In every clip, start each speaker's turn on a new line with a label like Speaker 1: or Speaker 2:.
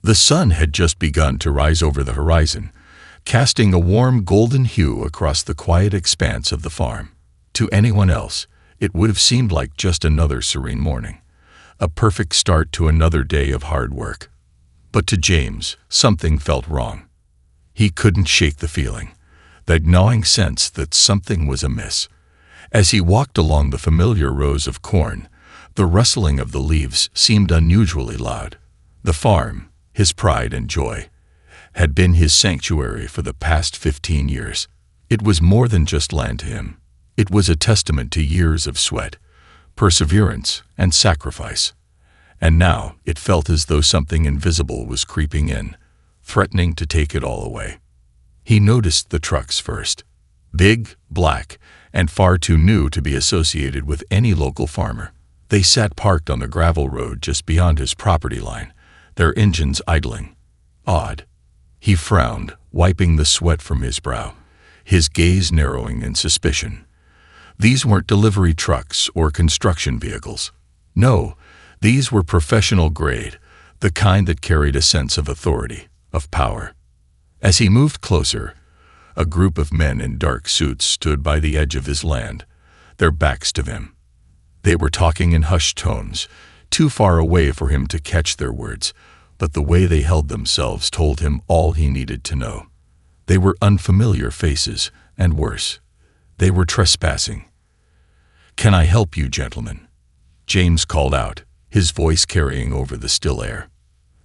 Speaker 1: The sun had just begun to rise over the horizon, casting a warm golden hue across the quiet expanse of the farm. To anyone else, it would have seemed like just another serene morning, a perfect start to another day of hard work. But to James, something felt wrong. He couldn't shake the feeling, that gnawing sense that something was amiss. As he walked along the familiar rows of corn, the rustling of the leaves seemed unusually loud. The farm, his pride and joy, had been his sanctuary for the past 15 years. It was more than just land to him. It was a testament to years of sweat, perseverance, and sacrifice. And now it felt as though something invisible was creeping in, threatening to take it all away. He noticed the trucks first. Big, black, and far too new to be associated with any local farmer. They sat parked on the gravel road just beyond his property line, their engines idling. Odd. He frowned, wiping the sweat from his brow, his gaze narrowing in suspicion. These weren't delivery trucks or construction vehicles. No, these were professional grade, the kind that carried a sense of authority, of power. As he moved closer, a group of men in dark suits stood by the edge of his land, their backs to him. They were talking in hushed tones, too far away for him to catch their words, but the way they held themselves told him all he needed to know. They were unfamiliar faces, and worse, they were trespassing. "Can I help you, gentlemen?" James called out, his voice carrying over the still air.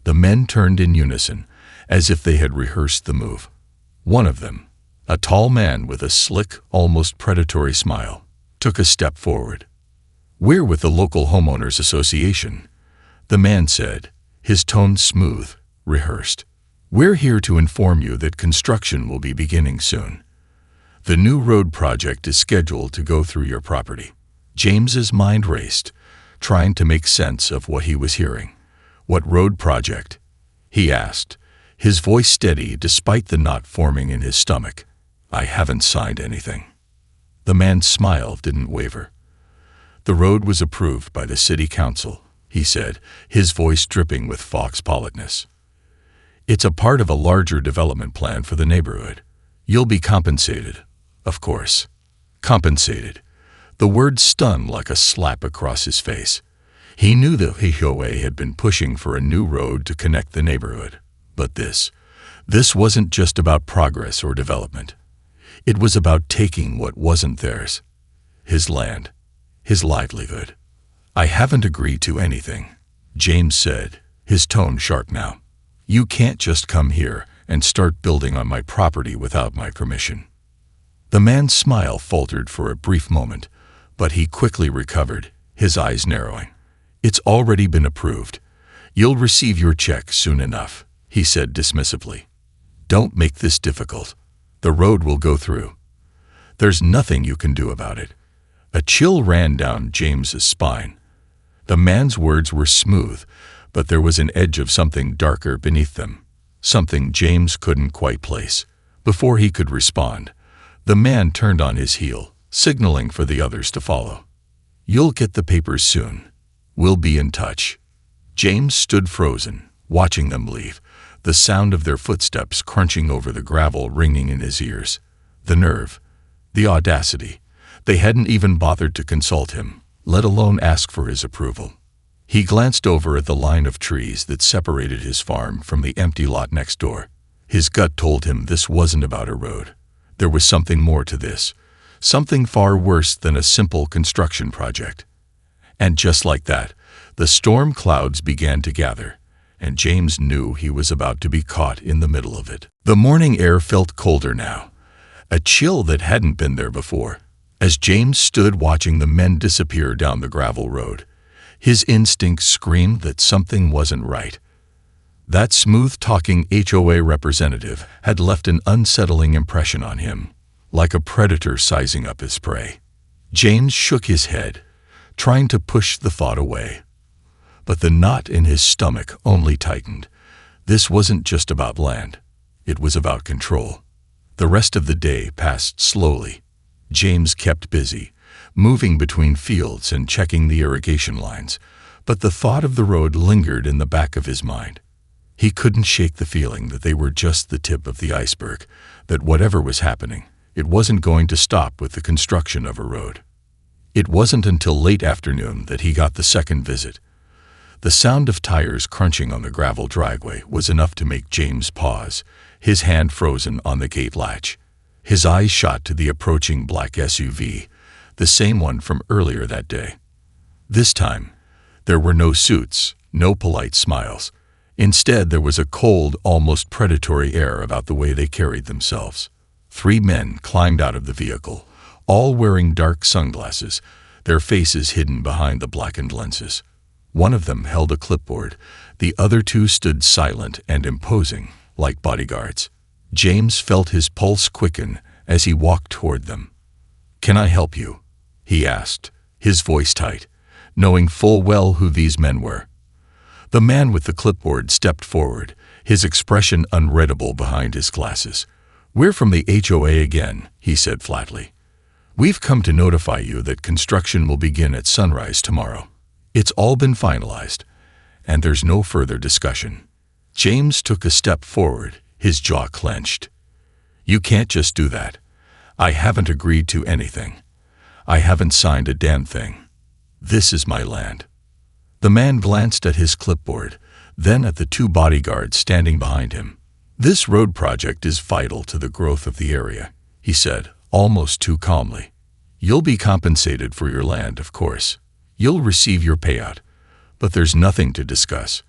Speaker 1: The men turned in unison, as if they had rehearsed the move. One of them, a tall man with a slick, almost predatory smile, took a step forward. "We're with the local Homeowners Association," the man said, his tone smooth, rehearsed. "We're here to inform you that construction will be beginning soon. The new road project is scheduled to go through your property." James's mind raced, trying to make sense of what he was hearing. "What road project?" he asked, his voice steady despite the knot forming in his stomach. "I haven't signed anything." The man's smile didn't waver. "The road was approved by the city council," he said, his voice dripping with fox politeness. "It's a part of a larger development plan for the neighborhood. You'll be compensated, of course." Compensated. The word stung like a slap across his face. He knew the HOA had been pushing for a new road to connect the neighborhood. But this wasn't just about progress or development. It was about taking what wasn't theirs. His land, his livelihood. "I haven't agreed to anything," James said, his tone sharp now. "You can't just come here and start building on my property without my permission." The man's smile faltered for a brief moment, but he quickly recovered, his eyes narrowing. "It's already been approved. You'll receive your check soon enough," he said dismissively. "Don't make this difficult. The road will go through. There's nothing you can do about it." A chill ran down James's spine. The man's words were smooth, but there was an edge of something darker beneath them, something James couldn't quite place. Before he could respond, the man turned on his heel, signaling for the others to follow. "You'll get the papers soon. We'll be in touch." James stood frozen, watching them leave, the sound of their footsteps crunching over the gravel ringing in his ears. The nerve, the audacity. They hadn't even bothered to consult him, let alone ask for his approval. He glanced over at the line of trees that separated his farm from the empty lot next door. His gut told him this wasn't about a road. There was something more to this, something far worse than a simple construction project. And just like that, the storm clouds began to gather, and James knew he was about to be caught in the middle of it. The morning air felt colder now, a chill that hadn't been there before. As James stood watching the men disappear down the gravel road, his instincts screamed that something wasn't right. That smooth-talking HOA representative had left an unsettling impression on him, like a predator sizing up his prey. James shook his head, trying to push the thought away. But the knot in his stomach only tightened. This wasn't just about land. It was about control. The rest of the day passed slowly. James kept busy, moving between fields and checking the irrigation lines, but the thought of the road lingered in the back of his mind. He couldn't shake the feeling that they were just the tip of the iceberg, that whatever was happening, it wasn't going to stop with the construction of a road. It wasn't until late afternoon that he got the second visit. The sound of tires crunching on the gravel driveway was enough to make James pause, his hand frozen on the gate latch. His eyes shot to the approaching black SUV, the same one from earlier that day. This time, there were no suits, no polite smiles. Instead, there was a cold, almost predatory air about the way they carried themselves. 3 men climbed out of the vehicle, all wearing dark sunglasses, their faces hidden behind the blackened lenses. One of them held a clipboard. The other 2 stood silent and imposing, like bodyguards. James felt his pulse quicken as he walked toward them. "Can I help you?" he asked, his voice tight, knowing full well who these men were. The man with the clipboard stepped forward, his expression unreadable behind his glasses. "We're from the HOA again," he said flatly. "We've come to notify you that construction will begin at sunrise tomorrow. It's all been finalized, and there's no further discussion." James took a step forward, his jaw clenched. "You can't just do that. I haven't agreed to anything. I haven't signed a damn thing. This is my land." The man glanced at his clipboard, then at the 2 bodyguards standing behind him. "This road project is vital to the growth of the area," he said, almost too calmly. "You'll be compensated for your land, of course. You'll receive your payout, but there's nothing to discuss.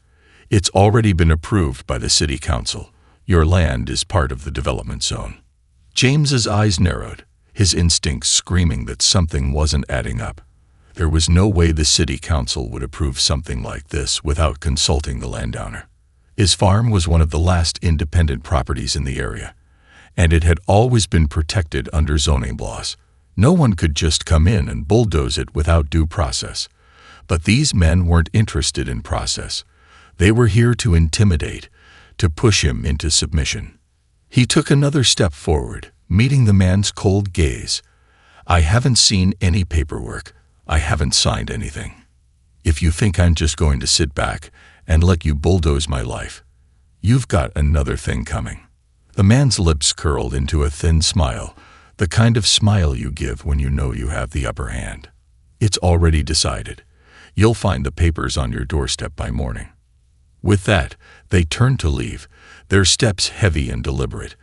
Speaker 1: It's already been approved by the city council. Your land is part of the development zone." James's eyes narrowed, his instincts screaming that something wasn't adding up. There was no way the city council would approve something like this without consulting the landowner. His farm was one of the last independent properties in the area, and it had always been protected under zoning laws. No one could just come in and bulldoze it without due process. But these men weren't interested in process. They were here to intimidate, to push him into submission. He took another step forward, meeting the man's cold gaze. "I haven't seen any paperwork. I haven't signed anything. If you think I'm just going to sit back and let you bulldoze my life, you've got another thing coming." The man's lips curled into a thin smile, the kind of smile you give when you know you have the upper hand. "It's already decided. You'll find the papers on your doorstep by morning." With that, they turned to leave, their steps heavy and deliberate,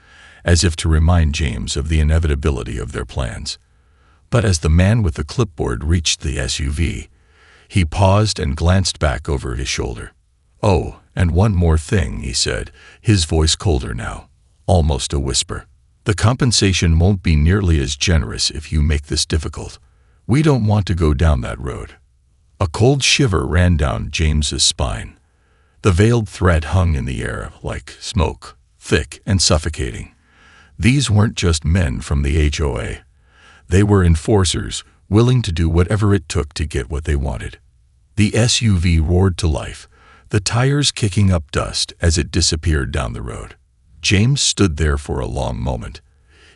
Speaker 1: as if to remind James of the inevitability of their plans. But as the man with the clipboard reached the SUV, he paused and glanced back over his shoulder. "Oh, and one more thing," he said, his voice colder now, almost a whisper. "The compensation won't be nearly as generous if you make this difficult. We don't want to go down that road." A cold shiver ran down James's spine. The veiled threat hung in the air like smoke, thick and suffocating. These weren't just men from the HOA. They were enforcers, willing to do whatever it took to get what they wanted. The SUV roared to life, the tires kicking up dust as it disappeared down the road. James stood there for a long moment,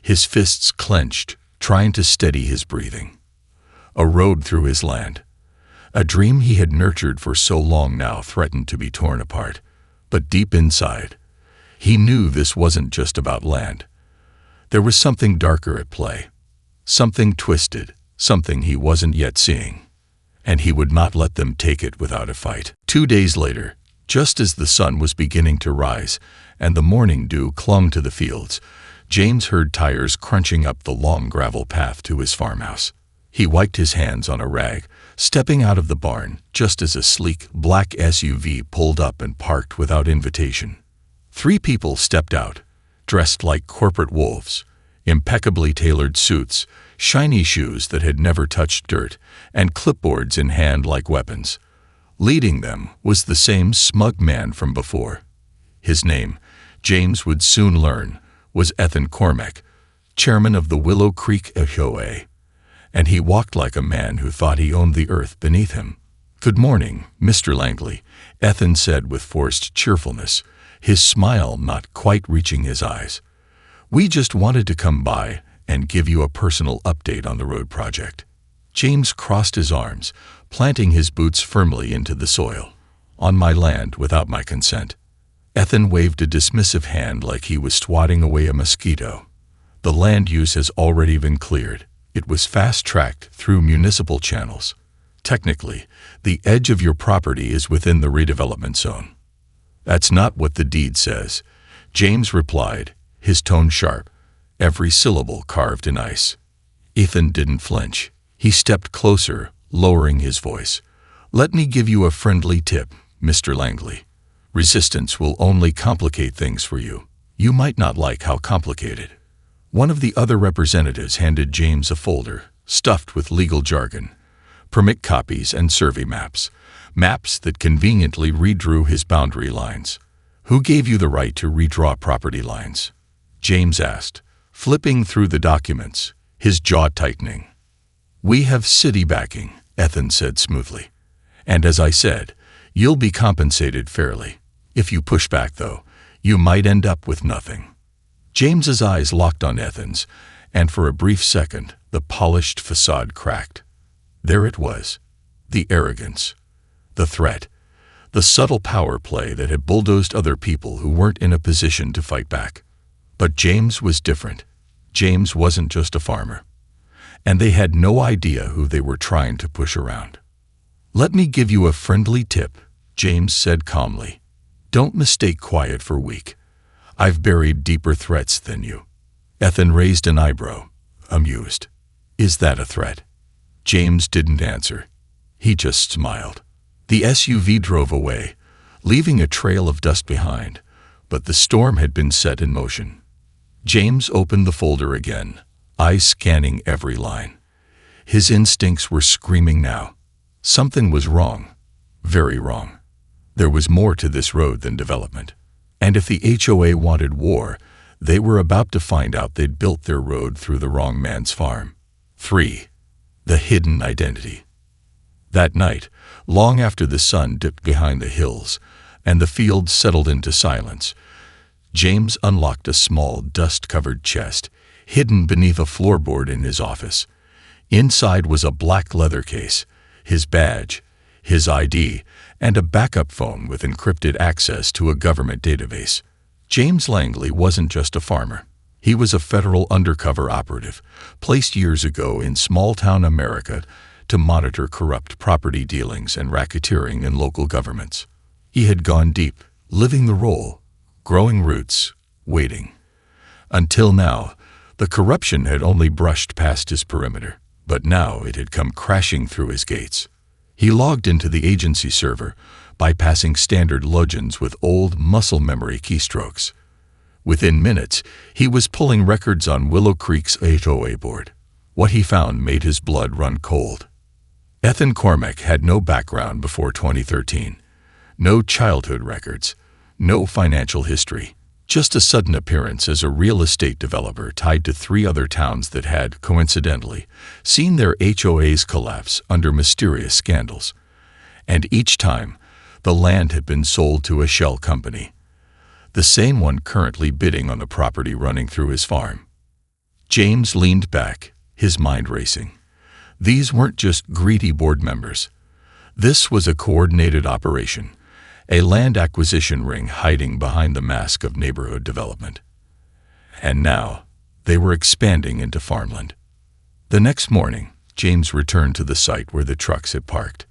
Speaker 1: his fists clenched, trying to steady his breathing. A road through his land. A dream he had nurtured for so long now threatened to be torn apart. But deep inside, he knew this wasn't just about land. There was something darker at play. Something twisted, something he wasn't yet seeing. And he would not let them take it without a fight. 2 days later, just as the sun was beginning to rise and the morning dew clung to the fields, James heard tires crunching up the long gravel path to his farmhouse. He wiped his hands on a rag, stepping out of the barn just as a sleek, black SUV pulled up and parked without invitation. 3 people stepped out, dressed like corporate wolves, impeccably tailored suits, shiny shoes that had never touched dirt, and clipboards in hand like weapons. Leading them was the same smug man from before. His name, James would soon learn, was Ethan Cormack, chairman of the Willow Creek HOA. And he walked like a man who thought he owned the earth beneath him. "Good morning, Mr. Langley," Ethan said with forced cheerfulness, his smile not quite reaching his eyes. "We just wanted to come by and give you a personal update on the road project." James crossed his arms, planting his boots firmly into the soil. "On my land without my consent. Ethan waved a dismissive hand like he was swatting away a mosquito. The land use has already been cleared. It was fast-tracked through municipal channels. Technically, the edge of your property is within the redevelopment zone. That's not what the deed says, James replied, his tone sharp, every syllable carved in ice. Ethan didn't flinch. He stepped closer, lowering his voice. Let me give you a friendly tip, Mr. Langley. Resistance will only complicate things for you. You might not like how complicated. One of the other representatives handed James a folder, stuffed with legal jargon, permit copies and survey maps, maps that conveniently redrew his boundary lines. Who gave you the right to redraw property lines? James asked, flipping through the documents, his jaw tightening. We have city backing, Ethan said smoothly. And as I said, you'll be compensated fairly. If you push back, though, you might end up with nothing. James's eyes locked on Ethan's, and for a brief second, the polished facade cracked. There it was, the arrogance, the threat, the subtle power play that had bulldozed other people who weren't in a position to fight back. But James was different. James wasn't just a farmer. And they had no idea who they were trying to push around. Let me give you a friendly tip, James said calmly. Don't mistake quiet for weak. I've buried deeper threats than you. Ethan raised an eyebrow, amused. Is that a threat? James didn't answer. He just smiled. The SUV drove away, leaving a trail of dust behind, but the storm had been set in motion. James opened the folder again, eyes scanning every line. His instincts were screaming now. Something was wrong, very wrong. There was more to this road than development. And if the HOA wanted war, they were about to find out they'd built their road through the wrong man's farm. 3. The hidden identity. That night, long after the sun dipped behind the hills and the fields settled into silence, James unlocked a small, dust-covered chest, hidden beneath a floorboard in his office. Inside was a black leather case, his badge, his ID, and a backup phone with encrypted access to a government database. James Langley wasn't just a farmer. He was a federal undercover operative, placed years ago in small-town America to monitor corrupt property dealings and racketeering in local governments. He had gone deep, living the role, growing roots, waiting. Until now, the corruption had only brushed past his perimeter, but now it had come crashing through his gates. He logged into the agency server, bypassing standard logins with old muscle memory keystrokes. Within minutes, he was pulling records on Willow Creek's HOA board. What he found made his blood run cold. Ethan Cormack had no background before 2013. No childhood records. No financial history. Just a sudden appearance as a real estate developer tied to 3 other towns that had, coincidentally, seen their HOAs collapse under mysterious scandals. And each time, the land had been sold to a shell company. The same one currently bidding on the property running through his farm. James leaned back, his mind racing. These weren't just greedy board members. This was a coordinated operation. A land acquisition ring hiding behind the mask of neighborhood development. And now, they were expanding into farmland. The next morning, James returned to the site where the trucks had parked.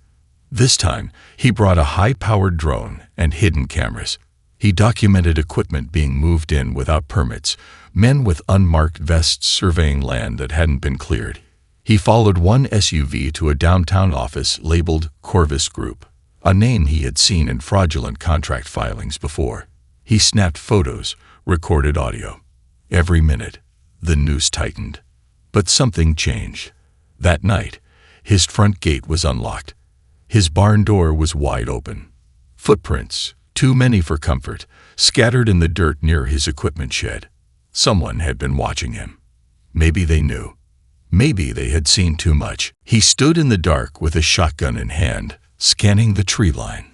Speaker 1: This time, he brought a high-powered drone and hidden cameras. He documented equipment being moved in without permits, men with unmarked vests surveying land that hadn't been cleared. He followed one SUV to a downtown office labeled Corvus Group, a name he had seen in fraudulent contract filings before. He snapped photos, recorded audio. Every minute, the noose tightened. But something changed. That night, his front gate was unlocked. His barn door was wide open. Footprints, too many for comfort, scattered in the dirt near his equipment shed. Someone had been watching him. Maybe they knew. Maybe they had seen too much. He stood in the dark with a shotgun in hand, scanning the tree line.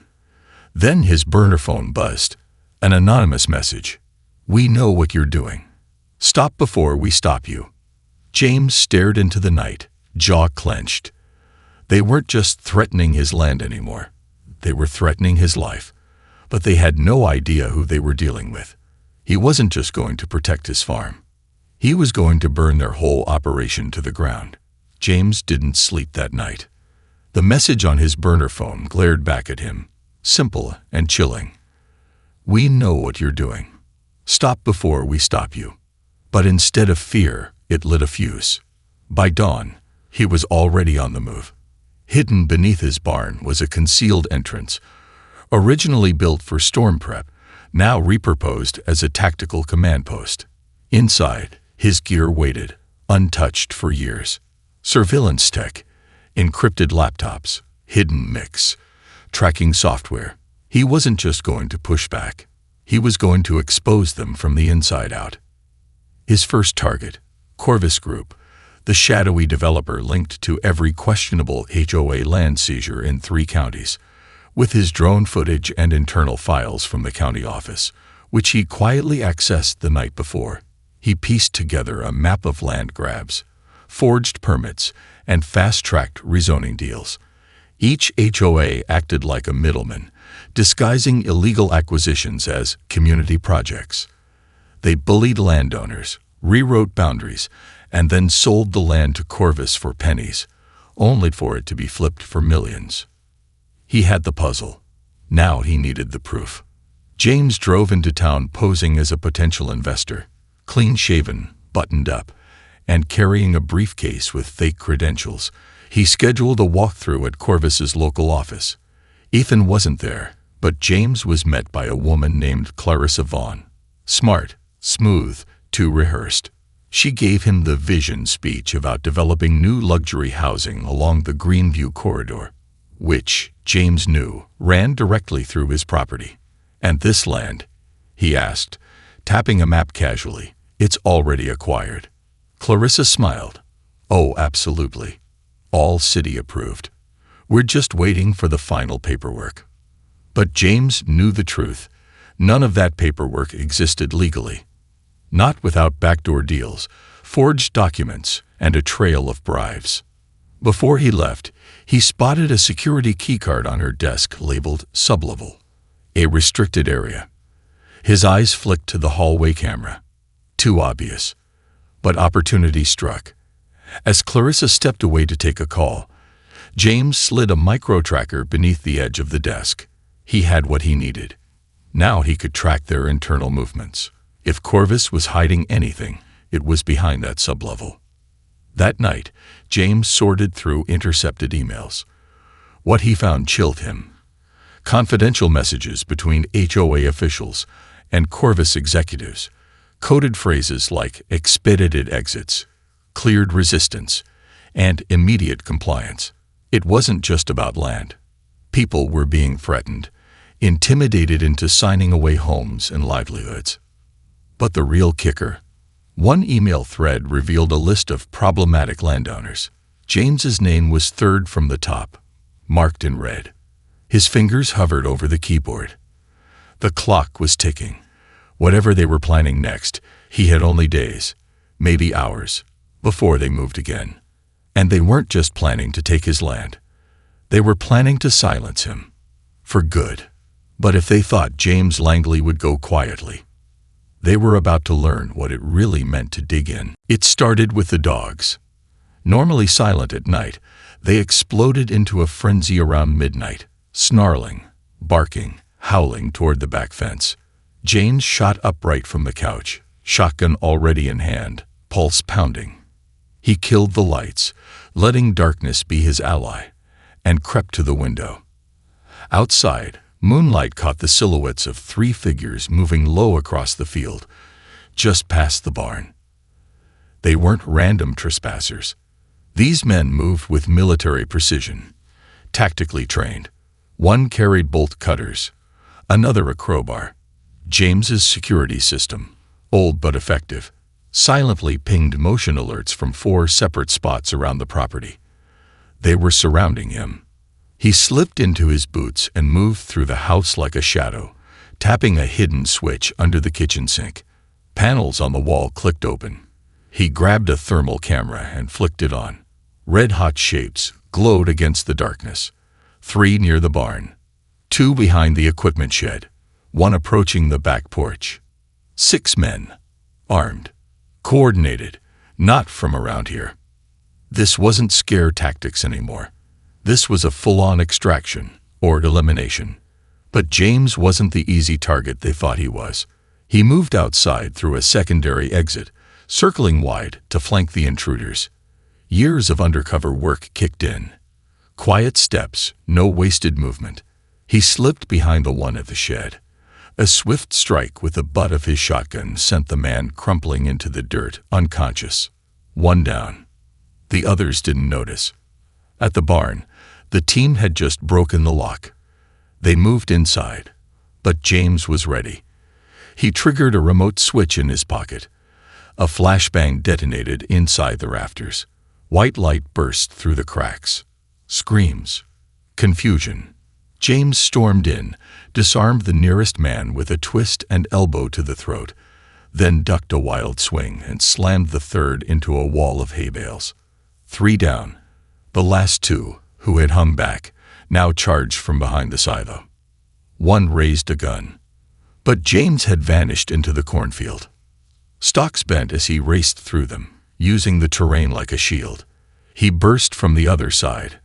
Speaker 1: Then his burner phone buzzed. An anonymous message. "We know what you're doing. Stop before we stop you." James stared into the night, jaw clenched. They weren't just threatening his land anymore. They were threatening his life. but they had no idea who they were dealing with. He wasn't just going to protect his farm. He was going to burn their whole operation to the ground. James didn't sleep that night. The message on his burner phone glared back at him, simple and chilling. "We know what you're doing. Stop before we stop you." But instead of fear, it lit a fuse. By dawn, he was already on the move. Hidden beneath his barn was a concealed entrance, originally built for storm prep, now repurposed as a tactical command post. Inside, his gear waited, untouched for years. Surveillance tech, encrypted laptops, hidden mix, tracking software. He wasn't just going to push back. He was going to expose them from the inside out. His first target, Corvus Group, the shadowy developer linked to every questionable HOA land seizure in 3 counties, with his drone footage and internal files from the county office, which he quietly accessed the night before. He pieced together a map of land grabs, forged permits, and fast-tracked rezoning deals. Each HOA acted like a middleman, disguising illegal acquisitions as community projects. They bullied landowners, rewrote boundaries, and then sold the land to Corvus for pennies, only for it to be flipped for millions. He had the puzzle. Now he needed the proof. James drove into town posing as a potential investor, clean-shaven, buttoned up, and carrying a briefcase with fake credentials. He scheduled a walkthrough at Corvus's local office. Ethan wasn't there, but James was met by a woman named Clarissa Vaughn. Smart, smooth, too rehearsed. She gave him the vision speech about developing new luxury housing along the Greenview corridor, which, James knew, ran directly through his property. "And this land?" he asked, tapping a map casually. "It's already acquired." Clarissa smiled. "Oh, absolutely. All city approved. We're just waiting for the final paperwork." But James knew the truth. None of that paperwork existed legally. Not without backdoor deals, forged documents, and a trail of bribes. Before he left, he spotted a security keycard on her desk labeled sublevel, a restricted area. His eyes flicked to the hallway camera. Too obvious. But opportunity struck. As Clarissa stepped away to take a call, James slid a micro-tracker beneath the edge of the desk. He had what he needed. Now he could track their internal movements. If Corvus was hiding anything, it was behind that sublevel. That night, James sorted through intercepted emails. What he found chilled him. Confidential messages between HOA officials and Corvus executives, coded phrases like expedited exits, cleared resistance, and immediate compliance. It wasn't just about land. People were being threatened, intimidated into signing away homes and livelihoods. But the real kicker, one email thread revealed a list of problematic landowners. James's name was third from the top, marked in red. His fingers hovered over the keyboard. The clock was ticking. Whatever they were planning next, he had only days, maybe hours, before they moved again. And they weren't just planning to take his land. They were planning to silence him. For good. But if they thought James Langley would go quietly, they were about to learn what it really meant to dig in. It started with the dogs. Normally silent at night, they exploded into a frenzy around midnight, snarling, barking, howling toward the back fence. James shot upright from the couch, shotgun already in hand, pulse pounding. He killed the lights, letting darkness be his ally, and crept to the window. Outside, moonlight caught the silhouettes of 3 figures moving low across the field, just past the barn. They weren't random trespassers. These men moved with military precision, tactically trained. One carried bolt cutters, another a crowbar. James's security system, old but effective, silently pinged motion alerts from 4 separate spots around the property. They were surrounding him. He slipped into his boots and moved through the house like a shadow, tapping a hidden switch under the kitchen sink. Panels on the wall clicked open. He grabbed a thermal camera and flicked it on. Red-hot shapes glowed against the darkness. 3 near the barn, 2 behind the equipment shed. one approaching the back porch. 6 men, armed, coordinated, not from around here. This wasn't scare tactics anymore. This was a full-on extraction, or elimination. But James wasn't the easy target they thought he was. He moved outside through a secondary exit, circling wide to flank the intruders. Years of undercover work kicked in. Quiet steps, no wasted movement. He slipped behind the one at the shed. A swift strike with the butt of his shotgun sent the man crumpling into the dirt, unconscious. One down. The others didn't notice. At the barn, the team had just broken the lock. They moved inside, but James was ready. He triggered a remote switch in his pocket. A flashbang detonated inside the rafters. White light burst through the cracks. Screams. Confusion. James stormed in, disarmed the nearest man with a twist and elbow to the throat, then ducked a wild swing and slammed the third into a wall of hay bales. 3 down. The last 2, who had hung back, now charged from behind the silo. One raised a gun. But James had vanished into the cornfield. Stalks bent as he raced through them, using the terrain like a shield. He burst from the other side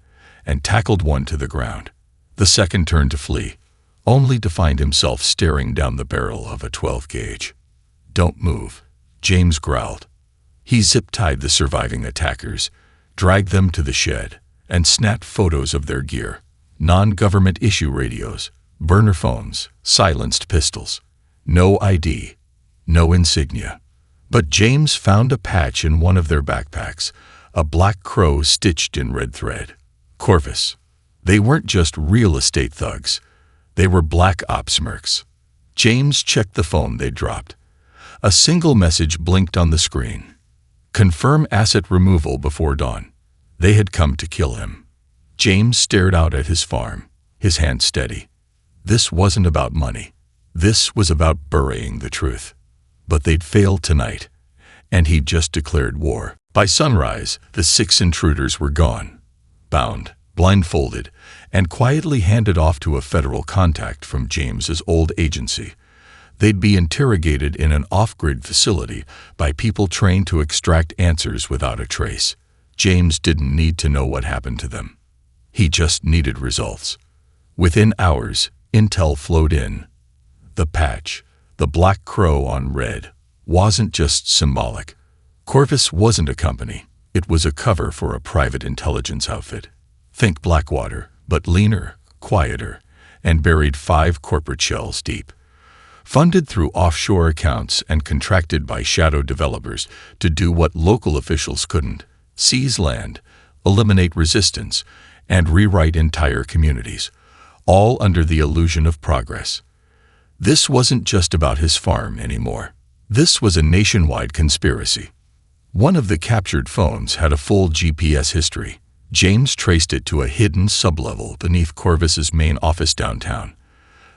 Speaker 1: and tackled one to the ground. The second turned to flee, only to find himself staring down the barrel of a 12-gauge. "Don't move," James growled. He zip-tied the surviving attackers, dragged them to the shed, and snapped photos of their gear: non-government issue radios, burner phones, silenced pistols. No ID, no insignia. But James found a patch in one of their backpacks, a black crow stitched in red thread. Corvus. They weren't just real estate thugs. They were black ops mercs. James checked the phone they'd dropped. A single message blinked on the screen. Confirm asset removal before dawn. They had come to kill him. James stared out at his farm, his hand steady. This wasn't about money. This was about burying the truth. But they'd failed tonight, and he'd just declared war. By sunrise, the 6 intruders were gone, bound, blindfolded, and quietly handed off to a federal contact from James's old agency. They'd be interrogated in an off-grid facility by people trained to extract answers without a trace. James didn't need to know what happened to them. He just needed results. Within hours, intel flowed in. The patch, the black crow on red, wasn't just symbolic. Corvus wasn't a company. It was a cover for a private intelligence outfit. Think Blackwater, but leaner, quieter, and buried 5 corporate shells deep. Funded through offshore accounts and contracted by shadow developers to do what local officials couldn't: seize land, eliminate resistance, and rewrite entire communities, all under the illusion of progress. This wasn't just about his farm anymore. This was a nationwide conspiracy. One of the captured phones had a full GPS history. James traced it to a hidden sublevel beneath Corvus's main office downtown,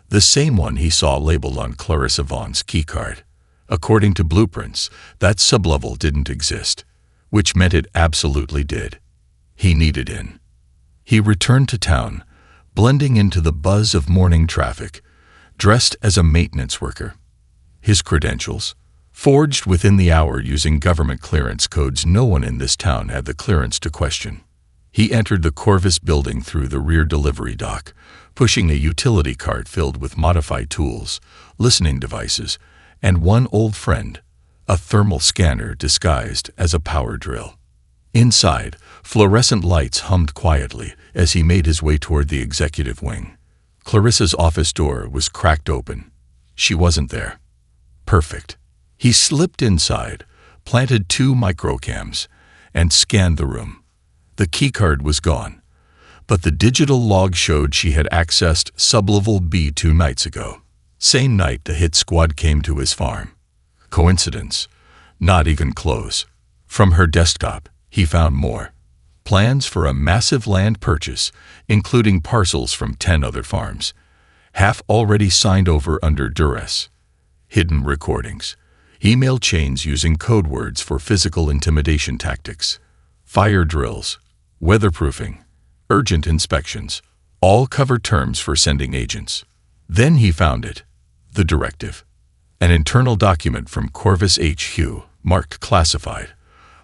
Speaker 1: the same one he saw labeled on Clarissa Vaughn's keycard. According to blueprints, that sublevel didn't exist, which meant it absolutely did. He needed in. He returned to town, blending into the buzz of morning traffic, dressed as a maintenance worker. His credentials, forged within the hour using government clearance codes no one in this town had the clearance to question. He entered the Corvus building through the rear delivery dock, pushing a utility cart filled with modified tools, listening devices, and one old friend, a thermal scanner disguised as a power drill. Inside, fluorescent lights hummed quietly as he made his way toward the executive wing. Clarissa's office door was cracked open. She wasn't there. Perfect. He slipped inside, planted 2 microcams, and scanned the room. The keycard was gone, but the digital log showed she had accessed sublevel B 2 nights ago. Same night the hit squad came to his farm. Coincidence? Not even close. From her desktop, he found more. Plans for a massive land purchase, including parcels from 10 other farms, half already signed over under duress. Hidden recordings. Email chains using code words for physical intimidation tactics. Fire drills. Weatherproofing. Urgent inspections. All cover terms for sending agents. Then he found it. The directive. An internal document from Corvus HQ, marked classified,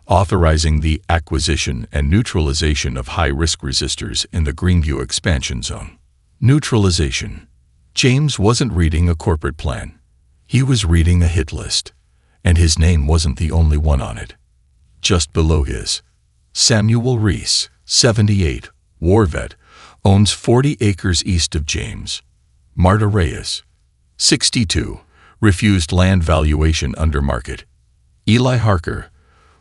Speaker 1: authorizing the acquisition and neutralization of high-risk resistors in the Greenview expansion zone. Neutralization. James wasn't reading a corporate plan. He was reading a hit list, and his name wasn't the only one on it. Just below his, Samuel Reese, 78, war vet, owns 40 acres east of James. Marta Reyes, 62, refused land valuation under market. Eli Harker,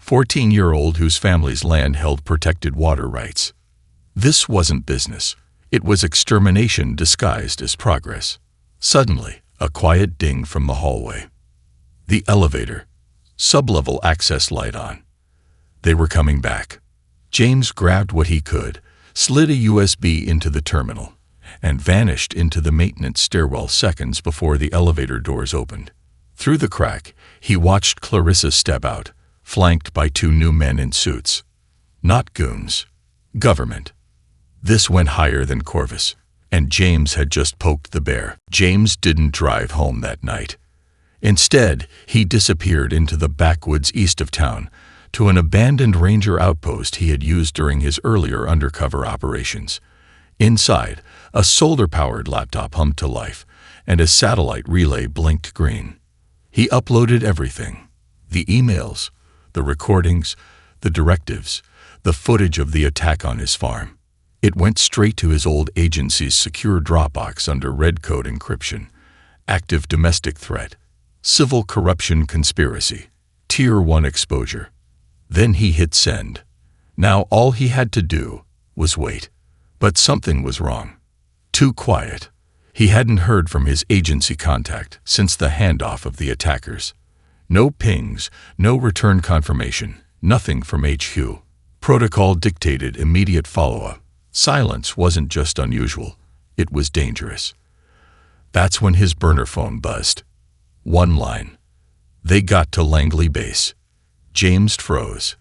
Speaker 1: 14-year-old whose family's land held protected water rights. This wasn't business. It was extermination disguised as progress. Suddenly, a quiet ding from the hallway. The elevator. Sublevel access light on. They were coming back. James grabbed what he could, slid a USB into the terminal, and vanished into the maintenance stairwell seconds before the elevator doors opened. Through the crack, he watched Clarissa step out, flanked by two new men in suits. Not goons. Government. This went higher than Corvus, and James had just poked the bear. James didn't drive home that night. Instead, he disappeared into the backwoods east of town, to an abandoned ranger outpost he had used during his earlier undercover operations. Inside, a solar-powered laptop hummed to life, and a satellite relay blinked green. He uploaded everything: the emails, the recordings, the directives, the footage of the attack on his farm. It went straight to his old agency's secure Dropbox under red code encryption. Active domestic threat, civil corruption conspiracy, Tier 1 exposure. Then he hit send. Now all he had to do was wait. But something was wrong. Too quiet. He hadn't heard from his agency contact since the handoff of the attackers. No pings, no return confirmation, nothing from HQ. Protocol dictated immediate follow-up. Silence wasn't just unusual, it was dangerous. That's when his burner phone buzzed. One line. They got to Langley Base. James froze.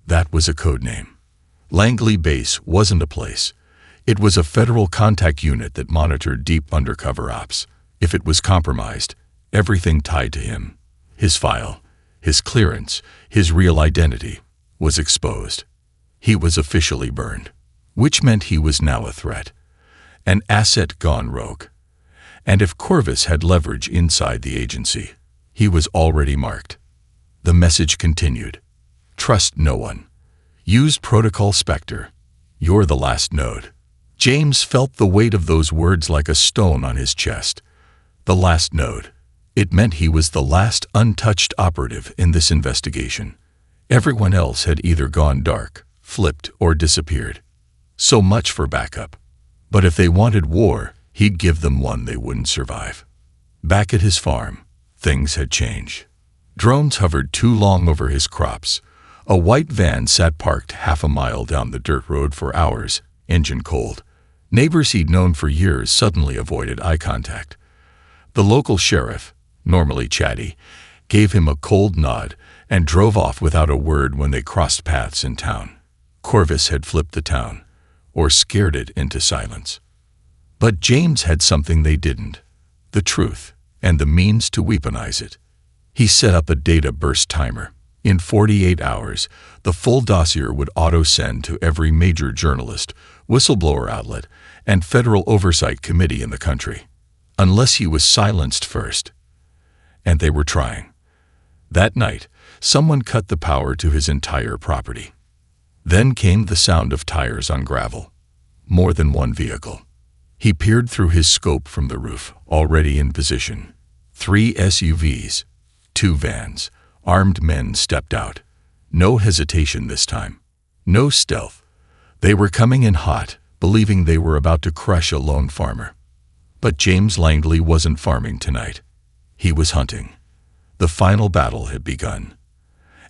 Speaker 1: That was a code name. Langley Base wasn't a place. It was a federal contact unit that monitored deep undercover ops. If it was compromised, everything tied to him, his file, his clearance, his real identity, was exposed. He was officially burned, which meant he was now a threat, an asset gone rogue. And if Corvus had leverage inside the agency, he was already marked. The message continued. Trust no one. Use Protocol Spectre. You're the last node. James felt the weight of those words like a stone on his chest. The last node. It meant he was the last untouched operative in this investigation. Everyone else had either gone dark, flipped, or disappeared. So much for backup. But if they wanted war, he'd give them one they wouldn't survive. Back at his farm, things had changed. Drones hovered too long over his crops. A white van sat parked half a mile down the dirt road for hours, engine cold. Neighbors he'd known for years suddenly avoided eye contact. The local sheriff, normally chatty, gave him a cold nod and drove off without a word when they crossed paths in town. Corvus had flipped the town, or scared it into silence. But James had something they didn't: the truth, and the means to weaponize it. He set up a data burst timer. In 48 hours, the full dossier would auto-send to every major journalist, whistleblower outlet, and federal oversight committee in the country, unless he was silenced first. And they were trying. That night, someone cut the power to his entire property. Then came the sound of tires on gravel. More than one vehicle. He peered through his scope from the roof, already in position. 3 SUVs, 2 vans. Armed men stepped out. No hesitation this time. No stealth. They were coming in hot, believing they were about to crush a lone farmer. But James Langley wasn't farming tonight. He was hunting. The final battle had begun.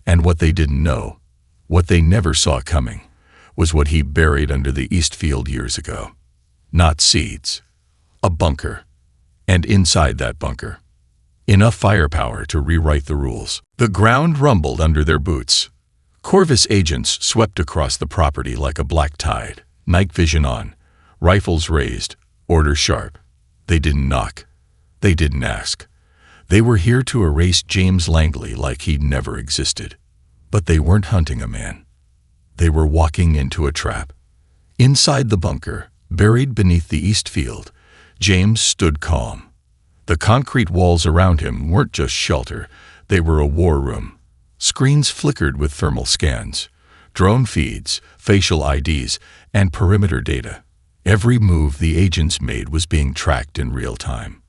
Speaker 1: And what they didn't know, what they never saw coming, was what he buried under the East Field years ago. Not seeds. A bunker. And inside that bunker, enough firepower to rewrite the rules. The ground rumbled under their boots. Corvus agents swept across the property like a black tide, night vision on, rifles raised, order sharp. They didn't knock. They didn't ask. They were here to erase James Langley like he'd never existed. But they weren't hunting a man. They were walking into a trap. Inside the bunker, buried beneath the east field, James stood calm. The concrete walls around him weren't just shelter, they were a war room. Screens flickered with thermal scans, drone feeds, facial IDs, and perimeter data. Every move the agents made was being tracked in real time.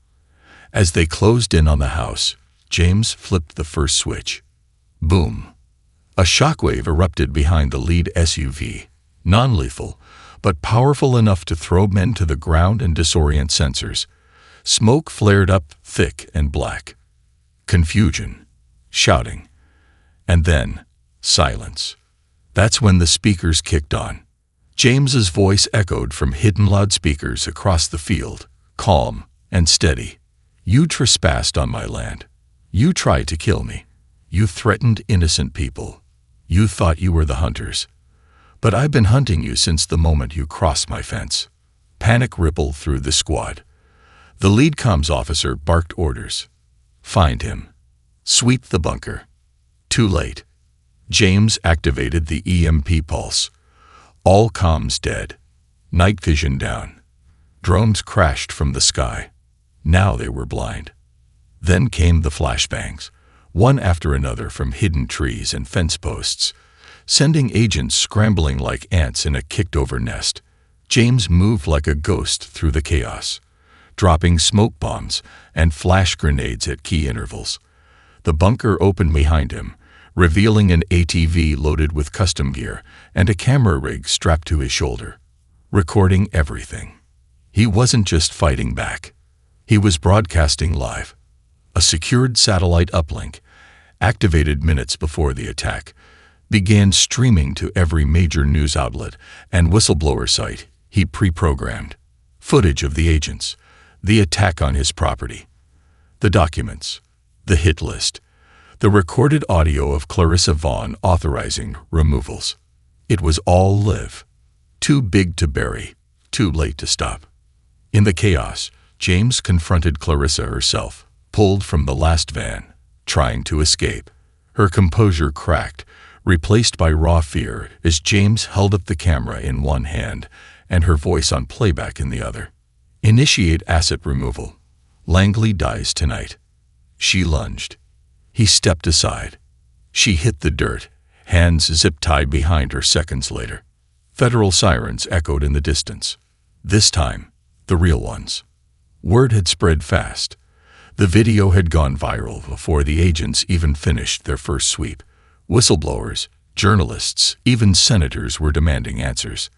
Speaker 1: As they closed in on the house, James flipped the first switch. Boom! A shockwave erupted behind the lead SUV, non-lethal, but powerful enough to throw men to the ground and disorient sensors. Smoke flared up thick and black. Confusion, shouting, and then silence. That's when the speakers kicked on. James's voice echoed from hidden loudspeakers across the field, calm and steady. You trespassed on my land. You tried to kill me. You threatened innocent people. You thought you were the hunters. But I've been hunting you since the moment you crossed my fence. Panic rippled through the squad. The lead comms officer barked orders. Find him. Sweep the bunker. Too late. James activated the EMP pulse. All comms dead. Night vision down. Drones crashed from the sky. Now they were blind. Then came the flashbangs, one after another from hidden trees and fence posts, sending agents scrambling like ants in a kicked-over nest. James moved like a ghost through the chaos, dropping smoke bombs and flash grenades at key intervals. The bunker opened behind him, revealing an ATV loaded with custom gear and a camera rig strapped to his shoulder, recording everything. He wasn't just fighting back. He was broadcasting live. A secured satellite uplink, activated minutes before the attack, began streaming to every major news outlet and whistleblower site he pre-programmed. Footage of the agents, the attack on his property, the documents, the hit list, the recorded audio of Clarissa Vaughn authorizing removals. It was all live. Too big to bury, too late to stop. In the chaos, James confronted Clarissa herself, pulled from the last van, trying to escape. Her composure cracked, replaced by raw fear as James held up the camera in one hand and her voice on playback in the other. Initiate asset removal. Langley dies tonight. She lunged. He stepped aside. She hit the dirt, hands zip-tied behind her seconds later. Federal sirens echoed in the distance. This time, the real ones. Word had spread fast. The video had gone viral before the agents even finished their first sweep. Whistleblowers, journalists, even senators were demanding answers.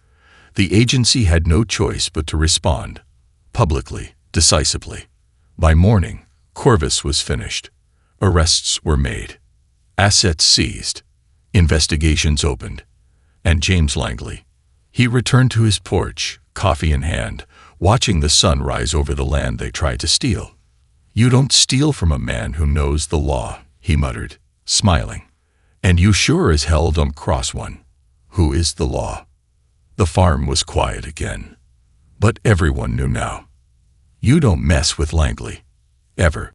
Speaker 1: The agency had no choice but to respond, publicly, decisively. By morning, Corvus was finished. Arrests were made. Assets seized. Investigations opened. And James Langley. He returned to his porch, coffee in hand, watching the sun rise over the land they tried to steal. You don't steal from a man who knows the law, he muttered, smiling. And you sure as hell don't cross one. Who is the law? The farm was quiet again. But everyone knew now. You don't mess with Langley. Ever.